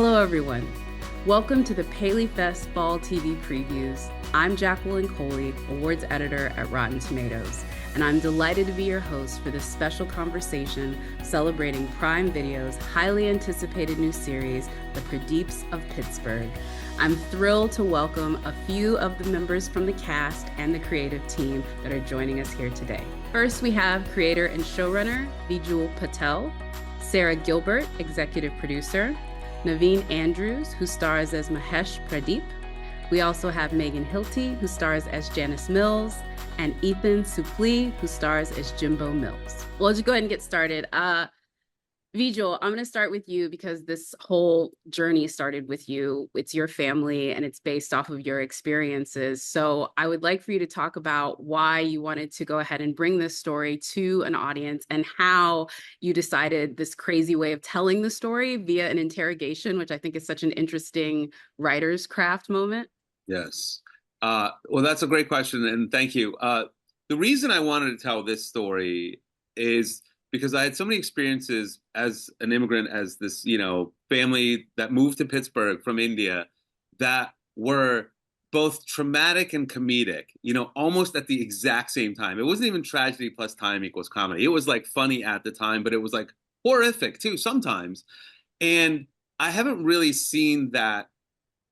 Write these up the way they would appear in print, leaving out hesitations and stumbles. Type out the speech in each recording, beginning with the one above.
Hello, everyone. Welcome to the PaleyFest Fall TV Previews. I'm Jacqueline Coley, Awards Editor at Rotten Tomatoes, and I'm delighted to be your host for this special conversation celebrating Prime Video's highly anticipated new series, The Pradeeps of Pittsburgh. I'm thrilled to welcome a few of the members from the cast and the creative team that are joining us here today. First, we have creator and showrunner Vijul Patel, Sara Gilbert, executive producer, Naveen Andrews, who stars as Mahesh Pradeep. We also have Megan Hilty, who stars as Janice Mills, and Ethan Suplee, who stars as Jimbo Mills. Well, let's go ahead and get started. Vijul, I'm going to start with you because this whole journey started with you. It's your family and it's based off of your experiences. So I would like for you to talk about why you wanted to go ahead and bring this story to an audience and how you decided this crazy way of telling the story via an interrogation, which I think is such an interesting writer's craft moment. Yes. Well, that's a great question, and thank you. The reason I wanted to tell this story is because I had so many experiences as an immigrant, as this, family that moved to Pittsburgh from India that were both traumatic and comedic, almost at the exact same time. It wasn't even tragedy plus time equals comedy. It was like funny at the time, but it was like horrific too sometimes. And I haven't really seen that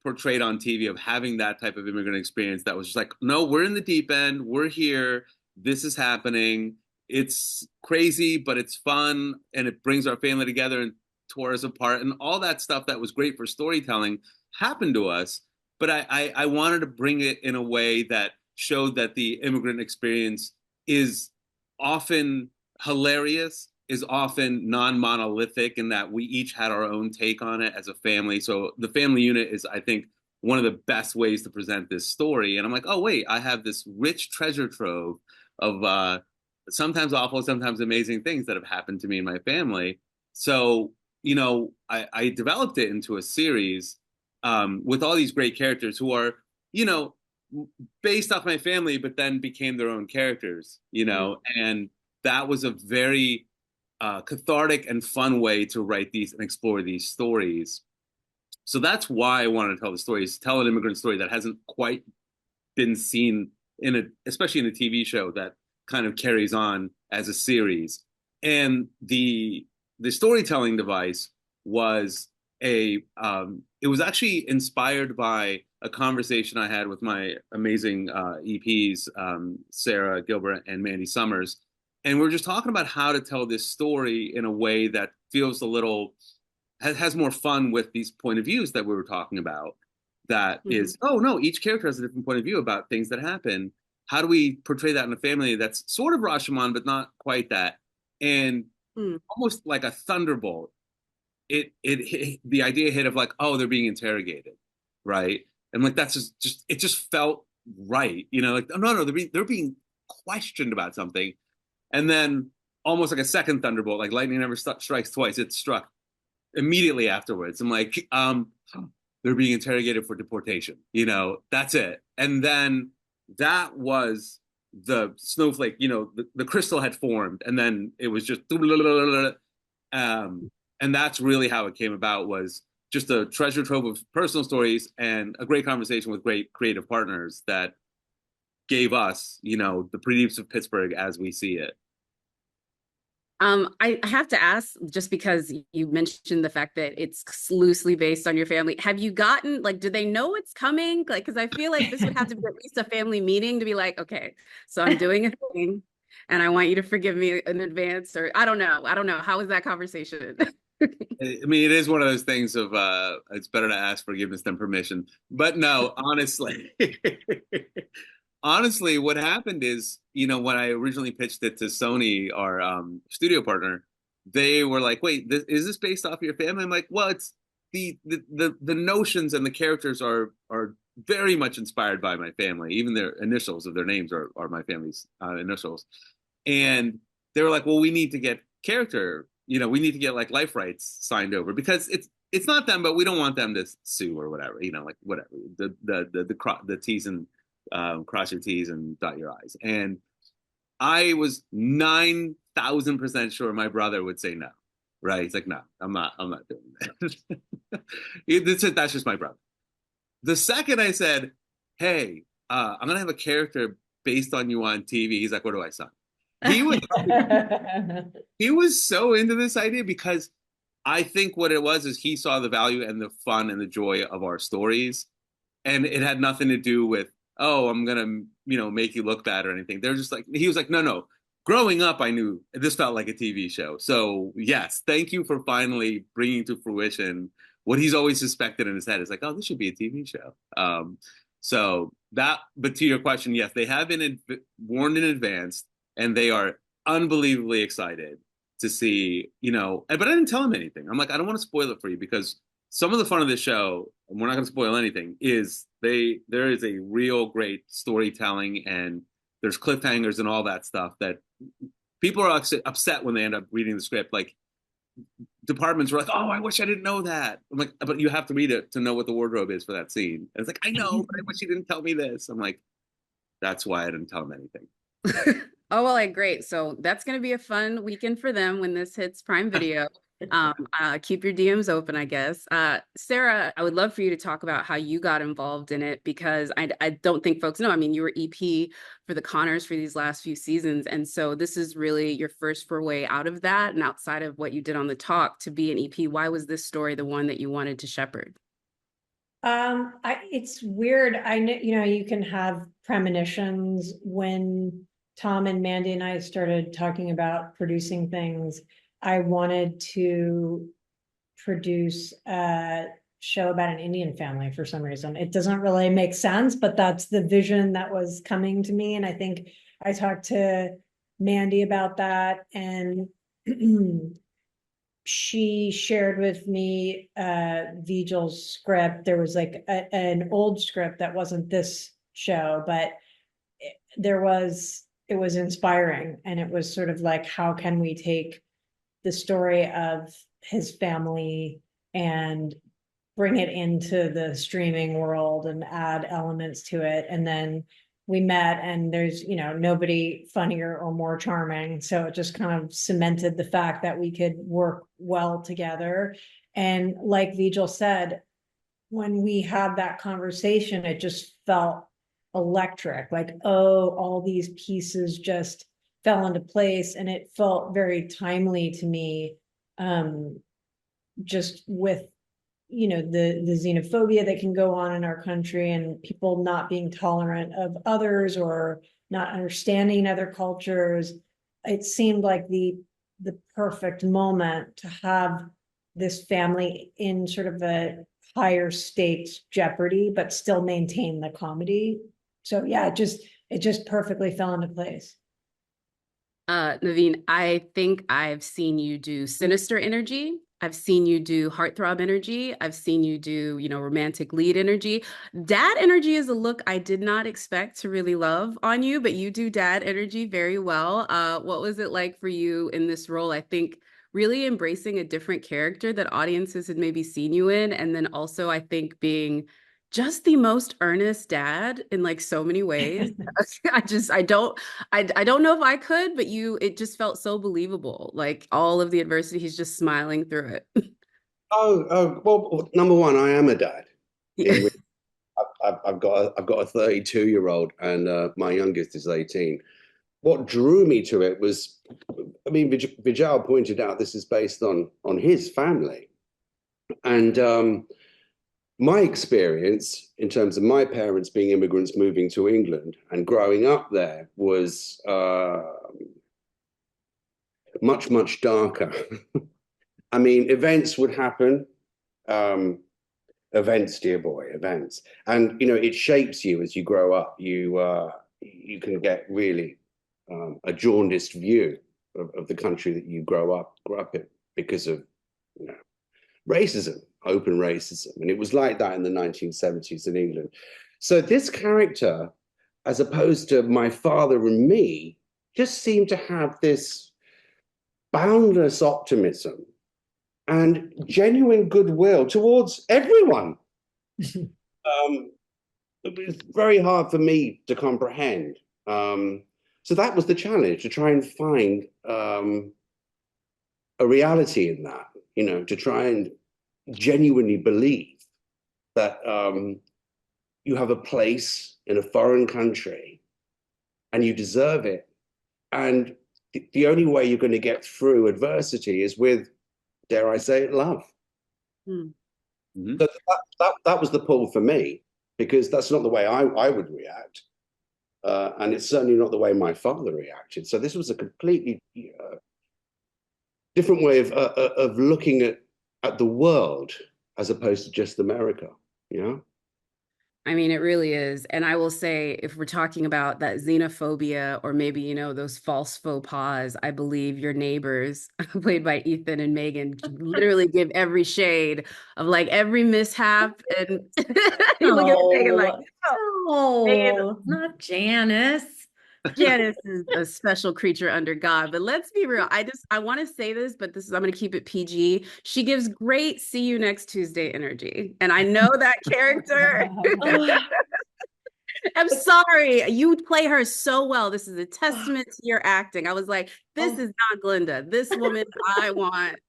portrayed on TV, of having that type of immigrant experience that was just like, no, we're in the deep end, we're here, this is happening. It's crazy, but it's fun, and it brings our family together and tore us apart, and all that stuff that was great for storytelling happened to us. But I wanted to bring it in a way that showed that the immigrant experience is often hilarious, is often non-monolithic, in that we each had our own take on it as a family. So the family unit is, I think, one of the best ways to present this story. And I'm like, oh, wait, I have this rich treasure trove of sometimes awful, sometimes amazing things that have happened to me and my family. So, I developed it into a series with all these great characters who are, based off my family, but then became their own characters, and that was a very cathartic and fun way to write these and explore these stories. So that's why I wanted to tell the story, is tell an immigrant story that hasn't quite been seen especially in a TV show that kind of carries on as a series. And the storytelling device was it was actually inspired by a conversation I had with my amazing EPs, Sara Gilbert and Mandy Summers. And we're just talking about how to tell this story in a way that feels has more fun with these point of views that we were talking about. That is, oh no, each character has a different point of view about things that happen. How do we portray that in a family that's sort of Rashomon, but not quite that? And almost like a thunderbolt, the idea hit of like, oh, they're being interrogated, right? And like that's it just felt right, like, oh, no, they're being questioned about something. And then almost like a second thunderbolt, like lightning never strikes twice. It struck immediately afterwards. I'm like, they're being interrogated for deportation. That's it. And then that was the snowflake. The crystal had formed, and then it was just, and that's really how it came about. Was just a treasure trove of personal stories and a great conversation with great creative partners that gave us, the Pradeeps of Pittsburgh as we see it. I have to ask, just because you mentioned the fact that it's loosely based on your family, have you gotten, like, do they know it's coming? Like, because I feel like this would have to be at least a family meeting to be like, okay, so I'm doing a thing and I want you to forgive me in advance, or I don't know. How was that conversation? I mean, it is one of those things of it's better to ask forgiveness than permission. But no, honestly, honestly, what happened is, when I originally pitched it to Sony, our studio partner, they were like, "Wait, is this based off of your family?" I'm like, "Well, it's the notions and the characters are very much inspired by my family. Even their initials of their names are my family's initials." And they were like, "Well, we need to get character. We need to get like life rights signed over, because it's not them, but we don't want them to sue or whatever. Like whatever the T's and cross your T's and dot your I's." And I was 9,000% sure my brother would say no. right? He's like, no, I'm not doing that. That's just my brother. The second I said, hey, I'm gonna have a character based on you on TV, he's like, what do I sign? He was he was so into this idea because I think what it was is he saw the value and the fun and the joy of our stories, and it had nothing to do with, oh, I'm gonna, make you look bad or anything. They're just like, he was like, no, no. Growing up, I knew this felt like a TV show. So yes, thank you for finally bringing to fruition what he's always suspected in his head. It's like, oh, this should be a TV show. So that, but to your question, yes, they have been warned in advance, and they are unbelievably excited to see, but I didn't tell him anything. I'm like, I don't want to spoil it for you because some of the fun of this show, and we're not going to spoil anything, is there is a real great storytelling, and there's cliffhangers and all that stuff that people are upset when they end up reading the script. Like departments are like, oh, I wish I didn't know that. I'm like, but you have to read it to know what the wardrobe is for that scene. And it's like, I know, but I wish you didn't tell me this. I'm like, that's why I didn't tell him anything. Oh, well, like, great. So that's going to be a fun weekend for them when this hits Prime Video. Keep your DMs open, I guess. Sara, I would love for you to talk about how you got involved in it, because I don't think folks know. I mean, you were EP for the Connors for these last few seasons. And so this is really your first foray out of that. And outside of what you did on the talk to be an EP, why was this story the one that you wanted to shepherd? It's weird. I know, you can have premonitions. When Tom and Mandy and I started talking about producing things, I wanted to produce a show about an Indian family for some reason. It doesn't really make sense, but that's the vision that was coming to me. And I think I talked to Mandy about that, and she shared with me Vijal's script. There was like an old script that wasn't this show, but it was inspiring, and it was sort of like, how can we take the story of his family and bring it into the streaming world and add elements to it. And then we met, and there's, nobody funnier or more charming. So it just kind of cemented the fact that we could work well together. And like Vijal said, when we had that conversation, it just felt electric. Like, oh, all these pieces just fell into place, and it felt very timely to me. Just with the xenophobia that can go on in our country, and people not being tolerant of others or not understanding other cultures, it seemed like the perfect moment to have this family in sort of a higher stakes jeopardy, but still maintain the comedy. So yeah, it just perfectly fell into place. Naveen, I think I've seen you do sinister energy. I've seen you do heartthrob energy. I've seen you do, romantic lead energy. Dad energy is a look I did not expect to really love on you, but you do dad energy very well. What was it like for you in this role? I think really embracing a different character that audiences had maybe seen you in. And then also, I think being just the most earnest dad in like so many ways. I don't know if I could, but it just felt so believable. Like all of the adversity, he's just smiling through it. Well, number one, I am a dad. Yeah. I've got a 32-year-old, and my youngest is 18. What drew me to it was, I mean, Vijal pointed out this is based on his family, and my experience in terms of my parents being immigrants moving to England and growing up there was much, much darker. I mean, events would happen, events, dear boy, events. And, it shapes you as you grow up. You can get really a jaundiced view of the country that you grew up in because of, racism, open racism. And it was like that in the 1970s in England. So this character, as opposed to my father and me, just seemed to have this boundless optimism and genuine goodwill towards everyone. It was very hard for me to comprehend. So that was the challenge, to try and find a reality in that, to try and genuinely believe that you have a place in a foreign country and you deserve it. And the only way you're going to get through adversity is with, dare I say it, love. Hmm. So that was the pull for me, because that's not the way I would react. And it's certainly not the way my father reacted. So this was a completely different way of looking at the world as opposed to just America, I mean, it really is. And I will say, if we're talking about that xenophobia or maybe, those false faux pas, I believe your neighbors, played by Ethan and Megan, literally give every shade of like every mishap. And you look at Megan like, no, not Janice. Janice is a special creature under God, but let's be real. I want to say this, but I'm going to keep it PG. She gives great see you next Tuesday energy. And I know that character. I'm sorry. You play her so well. This is a testament to your acting. I was like, this is not Glinda. This woman I want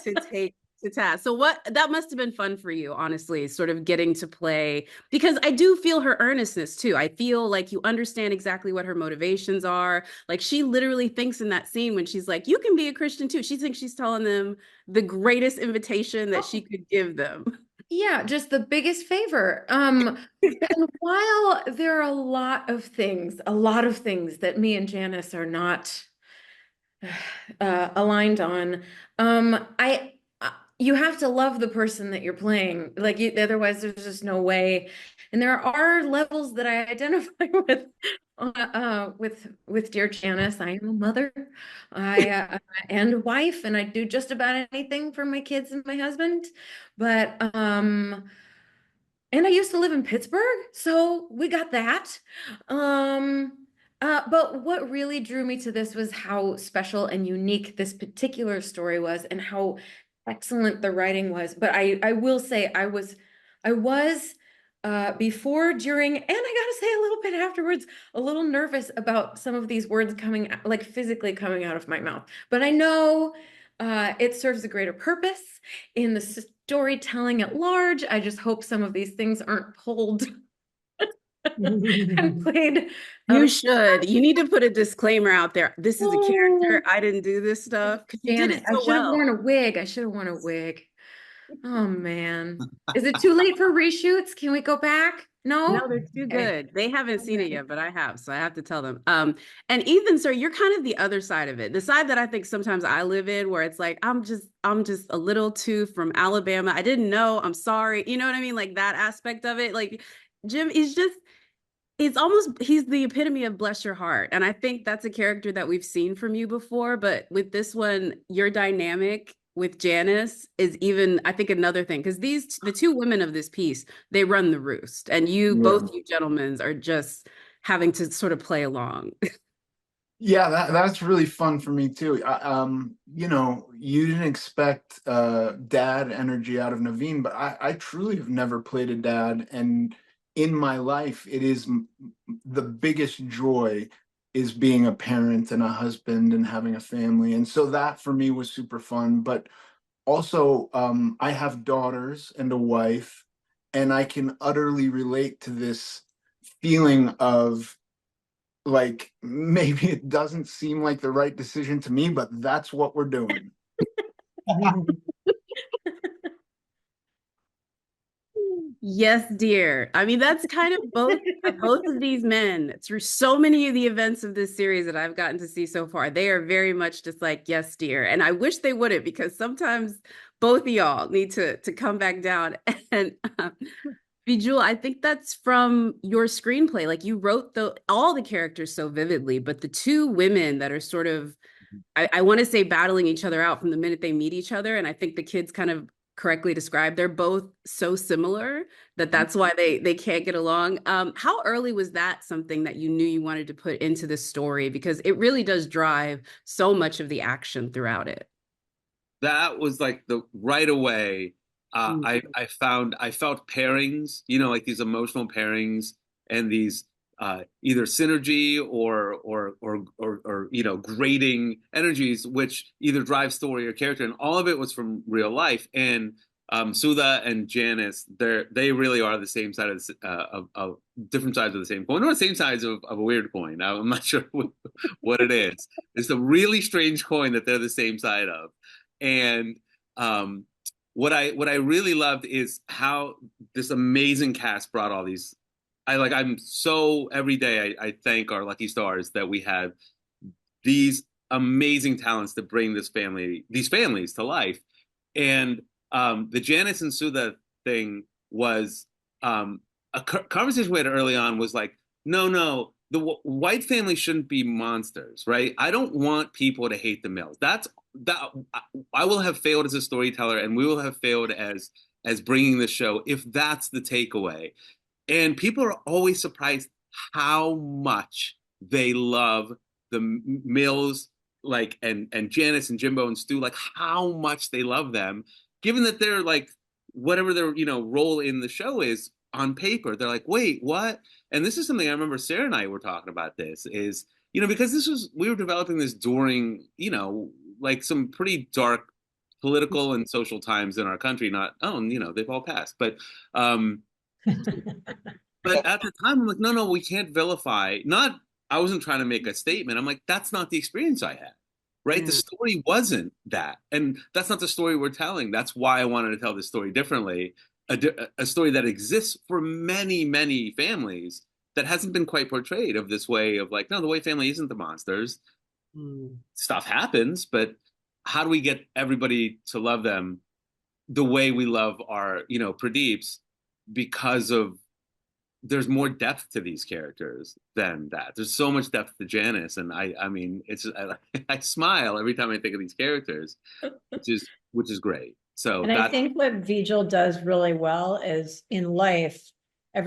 to take to task. So that must have been fun for you, honestly, sort of getting to play, because I do feel her earnestness too. I feel like you understand exactly what her motivations are. Like she literally thinks in that scene when she's like, you can be a Christian too. She thinks she's telling them the greatest invitation that she could give them. Yeah, just the biggest favor. And while there are a lot of things that me and Janice are not aligned on, you have to love the person that you're playing. Like otherwise, there's just no way. And there are levels that I identify with dear Janice. I am a mother, and wife, and I do just about anything for my kids and my husband. But and I used to live in Pittsburgh, so we got that. But what really drew me to this was how special and unique this particular story was, and how excellent the writing was. But I will say I was before, during, and I gotta say a little bit afterwards, a little nervous about some of these words coming, like physically coming out of my mouth. But I know it serves a greater purpose in the storytelling at large. I just hope some of these things aren't pulled and played. You should. You need to put a disclaimer out there. This is a character. I didn't do this stuff. You did it so I should have well. worn a wig. I should have worn a wig. Oh man. Is it too late for reshoots? Can we go back? No, they're too good. They haven't seen it Okay. yet, but I have, so I have to tell them. And Ethan, sir, you're kind of the other side of it. The side that I think sometimes I live in, where it's like, I'm just a little too from Alabama. I didn't know. I'm sorry. You know what I mean? Like that aspect of it. Like Jim is just, he's the epitome of bless your heart. And I think that's a character that we've seen from you before. But with this one, your dynamic with Janice is even, I think, another thing. Because the two women of this piece, they run the roost. And both you gentlemen are just having to sort of play along. Yeah, that's really fun for me too. You didn't expect dad energy out of Naveen, but I truly have never played a dad, and in my life, it is the biggest joy is being a parent and a husband and having a family, and so that for me was super fun. But also, I have daughters and a wife, and I can utterly relate to this feeling of, like, maybe it doesn't seem like the right decision to me, but that's what we're doing. Yes, dear. I mean, that's kind of both of these men through so many of the events of this series that I've gotten to see so far. They are very much just like, yes, dear. And I wish they wouldn't, because sometimes both of y'all need to come back down. And Bijul, I think that's from your screenplay. Like you wrote all the characters so vividly, but the two women that are sort of, I want to say, battling each other out from the minute they meet each other. And I think the kids kind of correctly described, they're both so similar that's why they can't get along. How early was that something that you knew you wanted to put into the story? Because it really does drive so much of the action throughout it. That was like the right away. I felt pairings, like these emotional pairings and these either synergy or you know, grating energies, which either drive story or character, and all of it was from real life. And Sudha and Janice, they really are the same side of different sides of the same coin, or the same sides of a weird coin. I'm not sure what it is. It's a really strange coin that they're the same side of. And what I really loved is how this amazing cast brought all these. I'm so every day I thank our lucky stars that we have these amazing talents to bring these families to life. And the Janice and Sudha thing was a conversation we had early on was like, no, the white family shouldn't be monsters, right? I don't want people to hate the Mills. That I will have failed as a storyteller, and we will have failed as bringing the show if that's the takeaway. And people are always surprised how much they love the Mills, like, and Janice and Jimbo and Stu, like how much they love them, given that they're like whatever their, you know, role in the show is on paper. They're like, wait, what? And this is something I remember Sarah and I were talking about this is, you know, because we were developing this during, you know, like some pretty dark political and social times in our country. You know, they've all passed, but but at the time, I'm like, no, we can't vilify. I wasn't trying to make a statement. I'm like, that's not the experience I had, right? The story wasn't that. And that's not the story we're telling. That's why I wanted to tell this story differently. A story that exists for many, many families that hasn't been quite portrayed of this way of like, no, the white family isn't the monsters. Stuff happens, but how do we get everybody to love them the way we love our, you know, Pradeeps, because of there's more depth to these characters than that. There's so much depth to Janice, and I mean, it's I smile every time I think of these characters, which is great. So and I think what Vigil does really well is in life, a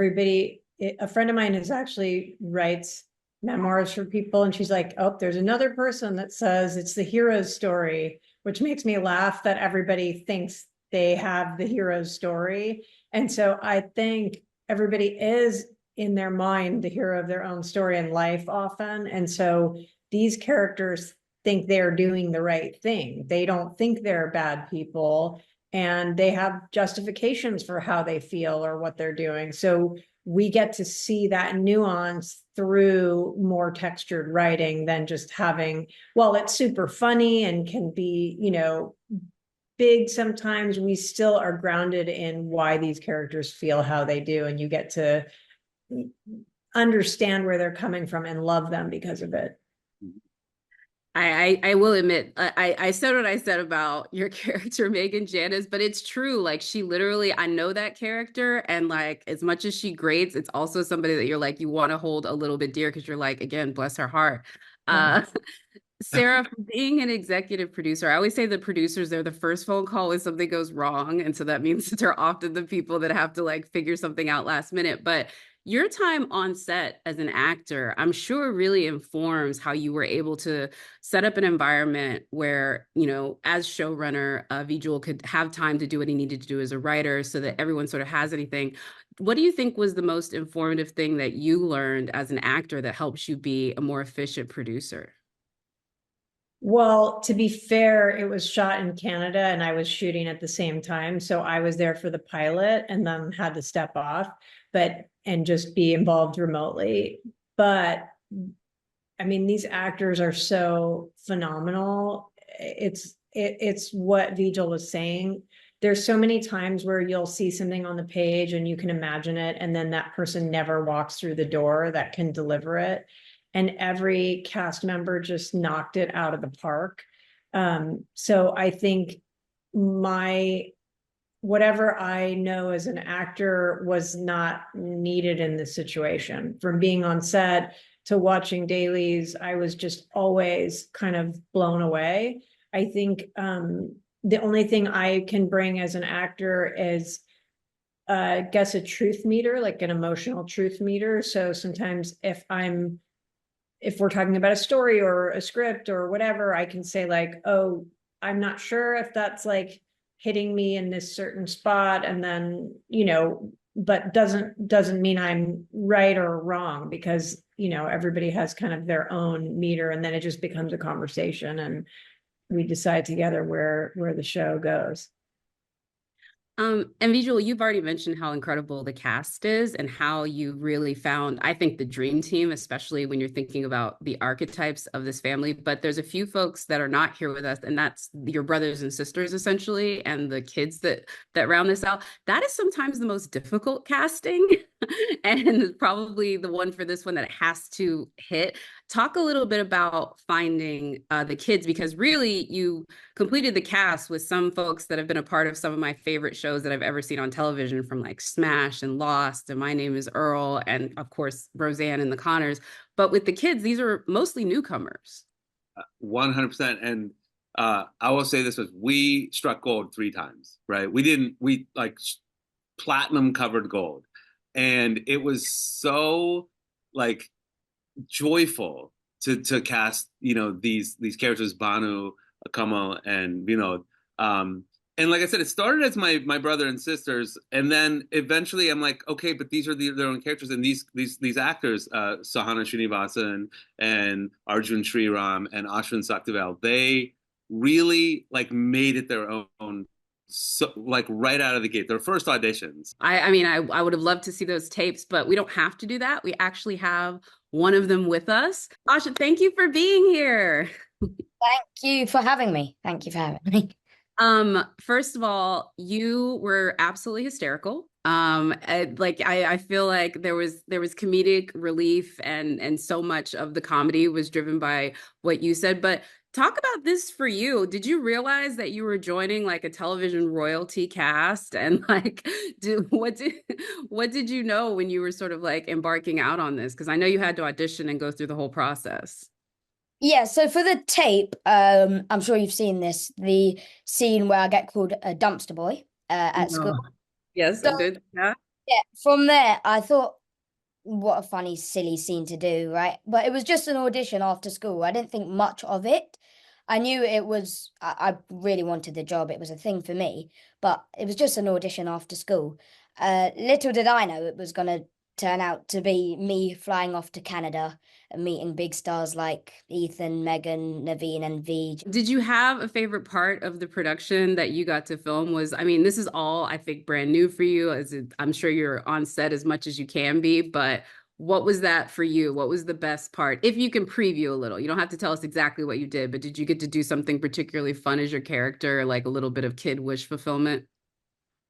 friend of mine is actually writes memoirs for people, and she's like, oh, there's another person that says it's the hero's story, which makes me laugh that everybody thinks they have the hero's story. And so I think everybody is in their mind the hero of their own story in life often. And so these characters think they're doing the right thing. They don't think they're bad people, and they have justifications for how they feel or what they're doing. So we get to see that nuance through more textured writing than just having, well, it's super funny and can be, you know, big sometimes. We still are grounded in why these characters feel how they do, and you get to understand where they're coming from and love them because of it. I will admit, I said what I said about your character, Megan Janice, but it's true. Like, she literally, I know that character, and like, as much as she grates, it's also somebody that you're like, you want to hold a little bit dear, because you're like, again, bless her heart. Sarah, for being an executive producer, I always say the producers, they're the first phone call when something goes wrong. And so that means that they're often the people that have to like figure something out last minute. But your time on set as an actor, I'm sure really informs how you were able to set up an environment where, you know, as showrunner, Vijay could have time to do what he needed to do as a writer, so that everyone sort of has anything. What do you think was the most informative thing that you learned as an actor that helps you be a more efficient producer? Well, to be fair, it was shot in Canada and I was shooting at the same time. So I was there for the pilot and then had to step off, and just be involved remotely. But I mean, these actors are so phenomenal. It's what Vigil was saying. There's so many times where you'll see something on the page and you can imagine it, and then that person never walks through the door that can deliver it. And every cast member just knocked it out of the park. So I think whatever I know as an actor was not needed in this situation. From being on set to watching dailies, I was just always kind of blown away. I think the only thing I can bring as an actor is, I guess, a truth meter, like an emotional truth meter. So sometimes if we're talking about a story or a script or whatever, I can say like, oh, I'm not sure if that's like hitting me in this certain spot. And then, you know, but doesn't mean I'm right or wrong, because, you know, everybody has kind of their own meter, and then it just becomes a conversation and we decide together where the show goes. And Visual, you've already mentioned how incredible the cast is and how you really found, I think, the dream team, especially when you're thinking about the archetypes of this family. But there's a few folks that are not here with us, and that's your brothers and sisters, essentially, and the kids that round this out. That is sometimes the most difficult casting, and probably the one for this one that it has to hit. Talk a little bit about finding the kids, because really you completed the cast with some folks that have been a part of some of my favorite shows that I've ever seen on television, from like Smash and Lost and My Name is Earl, and of course Roseanne and the Connors. But with the kids, these are mostly newcomers. 100%. And I will say this was, we struck gold 3 times, right? We like platinum covered gold. And it was so like joyful to cast, you know, these characters, Banu, Akamo, and, you know, and like I said, it started as my brother and sisters, and then eventually I'm like, okay, but these are their own characters, and these actors, Sahana Srinivasan and Arjun Sriram and Ashwin Sakthivel, they really like made it their own. So like right out of the gate, their first auditions. I mean, I would have loved to see those tapes, but we don't have to do that. We actually have one of them with us. Asha, thank you for being here. Thank you for having me. Thank you for having me. First of all, you were absolutely hysterical. I feel like there was comedic relief, and so much of the comedy was driven by what you said. But talk about this for you. Did you realize that you were joining like a television royalty cast? And like, what did you know when you were sort of like embarking out on this? Because I know you had to audition and go through the whole process. Yeah, so for the tape, I'm sure you've seen this, the scene where I get called a dumpster boy at school. Yes, So, I did. Yeah. yeah, from there, I thought, what a funny, silly scene to do, right? But it was just an audition after school. I didn't think much of it. I knew it was, I really wanted the job. It was a thing for me, but it was just an audition after school. Little did I know it was going to turn out to be me flying off to Canada and meeting big stars like Ethan, Megan, Naveen, and V. Did you have a favorite part of the production that you got to film? I mean, this is all, I think, brand new for you. I'm sure you're on set as much as you can be, but what was that for you? What was the best part? If you can preview a little, you don't have to tell us exactly what you did, but did you get to do something particularly fun as your character, like a little bit of kid wish fulfillment?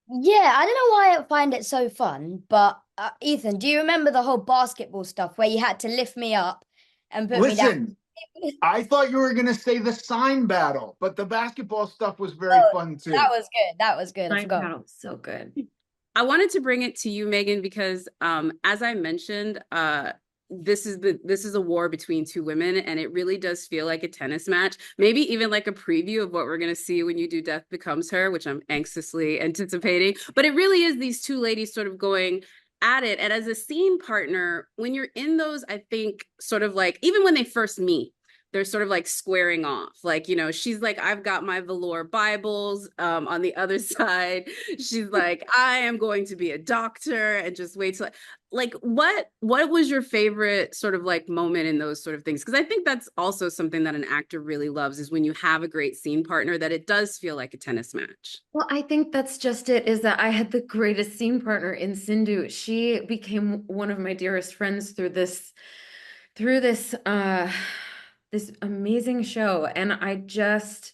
Yeah, I don't know why I find it so fun, but Ethan, do you remember the whole basketball stuff where you had to lift me up and put me down? Listen, I thought you were going to say the sign battle, but the basketball stuff was very fun too. That was good. That was good. I Sign forgot. battle, so good. I wanted to bring it to you, Megan, because as I mentioned, this is a war between 2 women, and it really does feel like a tennis match. Maybe even like a preview of what we're going to see when you do Death Becomes Her, which I'm anxiously anticipating. But it really is these 2 ladies sort of going at it. And as a scene partner, when you're in those, I think sort of like, even when they first meet, they're sort of like squaring off. Like, you know, she's like, I've got my velour Bibles. On the other side, she's like, I am going to be a doctor, and just wait till like, what was your favorite sort of like moment in those sort of things? Because I think that's also something that an actor really loves, is when you have a great scene partner, that it does feel like a tennis match. Well, I think that's just it, is that I had the greatest scene partner in Sindhu. She became one of my dearest friends through this this amazing show. And I just,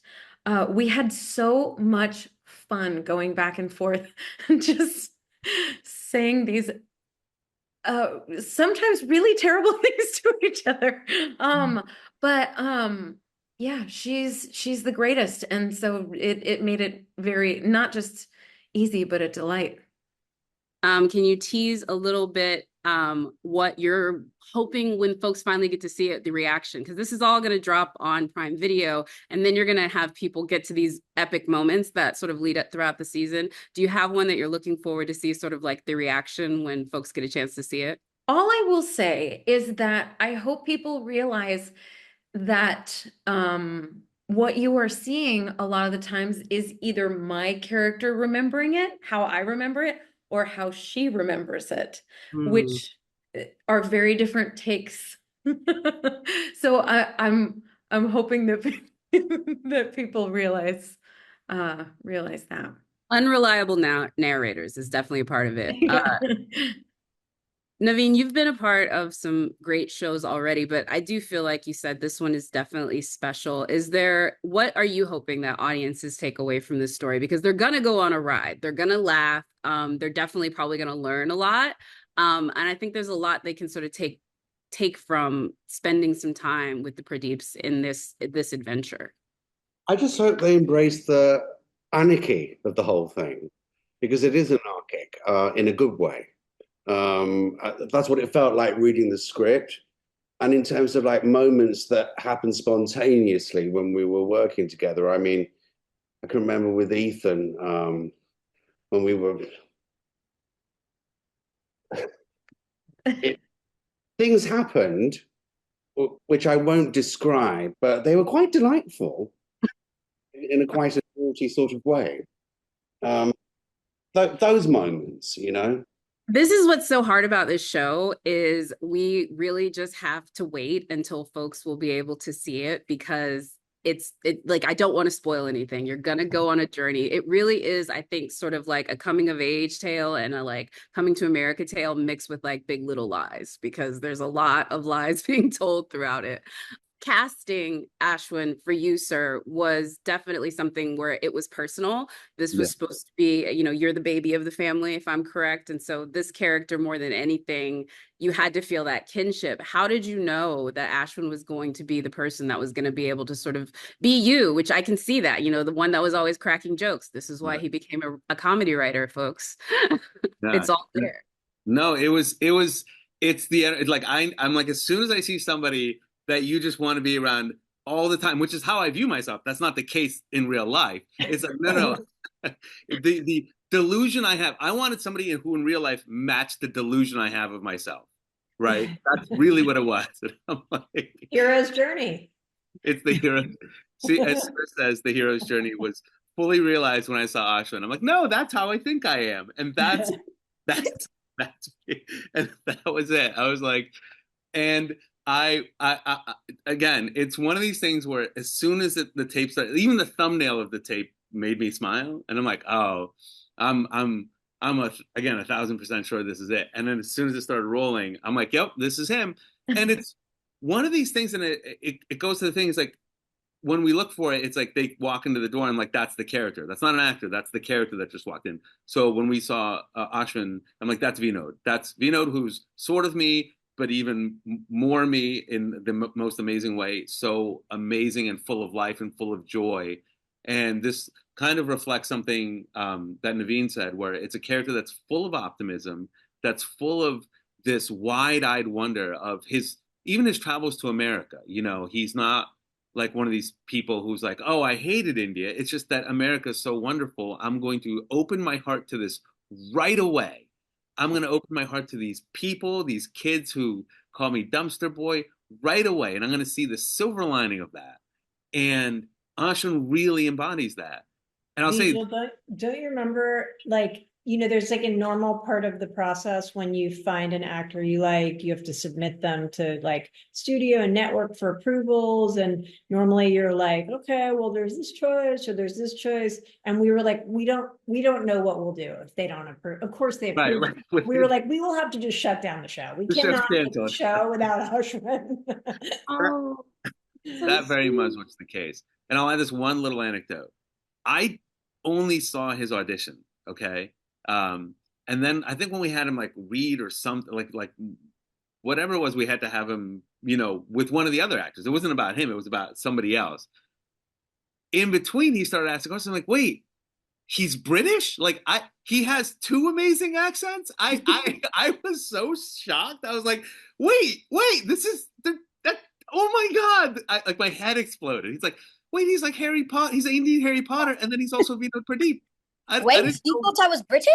we had so much fun going back and forth and just saying these sometimes really terrible things to each other. Yeah, she's the greatest. And so it made it very, not just easy, but a delight. Can you tease a little bit what you're hoping when folks finally get to see it, the reaction? Because this is all going to drop on Prime Video, and then you're going to have people get to these epic moments that sort of lead up throughout the season. Do you have one that you're looking forward to see, sort of like the reaction when folks get a chance to see it? All I will say is that I hope people realize that what you are seeing a lot of the times is either my character remembering it, how I remember it, or how she remembers it, Mm. which are very different takes. So I'm hoping that that people realize that. Unreliable narrators is definitely a part of it. Naveen, you've been a part of some great shows already, but I do feel like you said this one is definitely special. What are you hoping that audiences take away from this story? Because they're gonna go on a ride, they're gonna laugh, they're definitely probably gonna learn a lot. And I think there's a lot they can sort of take from spending some time with the Pradeeps in this adventure. I just hope they embrace the anarchy of the whole thing, because it is anarchic in a good way. That's what it felt like reading the script. And in terms of like moments that happened spontaneously when we were working together, I mean, I can remember with Ethan when we were things happened which I won't describe, but they were quite delightful in a quite a naughty sort of way. Those moments, you know. This is what's so hard about this show is we really just have to wait until folks will be able to see it, because like, I don't want to spoil anything. You're gonna go on a journey. It really is, I think, sort of like a coming of age tale and a like coming to America tale mixed with like Big Little Lies, because there's a lot of lies being told throughout it. Casting Ashwin for you, sir, was definitely something where it was personal. This was supposed to be, you're the baby of the family, if I'm correct. And so this character, more than anything, you had to feel that kinship. How did you know that Ashwin was going to be the person that was going to be able to sort of be you, which I can see that, the one that was always cracking jokes. This is why he became a comedy writer, folks. It's all there. No, it's like, I'm like, as soon as I see somebody that you just want to be around all the time, which is how I view myself. That's not the case in real life. It's like, no. The delusion I have, I wanted somebody who in real life matched the delusion I have of myself, right? That's really what it was. I'm like, hero's journey. It's the hero. See, as Sarah says, the hero's journey was fully realized when I saw Ashwin. I'm like, no, that's how I think I am. And that's me. And that was it. I was like, and I again, it's one of these things where as soon as the tape started, even the thumbnail of the tape made me smile, and I'm like, oh, I'm 1,000% sure this is it. And then as soon as it started rolling, I'm like, yep, this is him. And it's one of these things, and it goes to the thing. It's like when we look for it, it's like they walk into the door, and I'm like, that's the character. That's not an actor. That's the character that just walked in. So when we saw Ashwin, I'm like, that's Vinod. That's Vinod, who's sort of me, but even more me in the most amazing way. So amazing and full of life and full of joy. And this kind of reflects something that Naveen said, where it's a character that's full of optimism, that's full of this wide-eyed wonder of even his travels to America. He's not like one of these people who's like, oh, I hated India. It's just that America is so wonderful. I'm going to open my heart to this right away. I'm going to open my heart to these people, these kids who call me dumpster boy right away. And I'm going to see the silver lining of that. And Ashwin really embodies that. And I'll say, don't you remember, like, there's like a normal part of the process when you find an actor you like, you have to submit them to like studio and network for approvals. And normally you're like, okay, well, there's this choice or there's this choice. And we were like, we don't know what we'll do if they don't approve. Of course they approve. Right. We were like, we will have to just shut down the show. We cannot make the show without Ashwin. Oh, that very much was the case. And I'll add this one little anecdote. I only saw his audition. Okay. And then I think when we had him like read or something, like whatever it was, we had to have him, with one of the other actors. It wasn't about him. It was about somebody else. In between, he started asking questions. I'm like, wait, he's British? Like he has two amazing accents. I was so shocked. I was like, wait, this is that. Oh my God. Like my head exploded. He's like, wait, he's like Harry Potter. He's an Indian Harry Potter. And then he's also Vinod Pradeep. Wait, you thought I was British?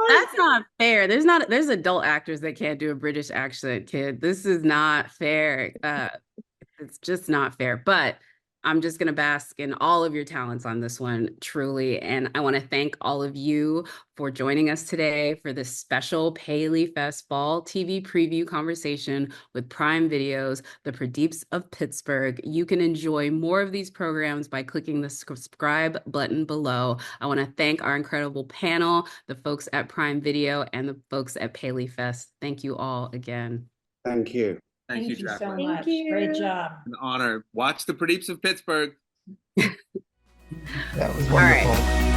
That's not fair. There's adult actors that can't do a British accent, kid. This is not fair. It's just not fair. But I'm just going to bask in all of your talents on this one, truly. And I want to thank all of you for joining us today for this special PaleyFest Fall TV preview conversation with Prime Video's The Pradeeps of Pittsburgh. You can enjoy more of these programs by clicking the subscribe button below. I want to thank our incredible panel, the folks at Prime Video and the folks at PaleyFest. Thank you all again. Thank you. Thank you, so Jacqueline. much. Thank you. Great job. An honor. Watch the Pradeeps of Pittsburgh. That was All right. wonderful.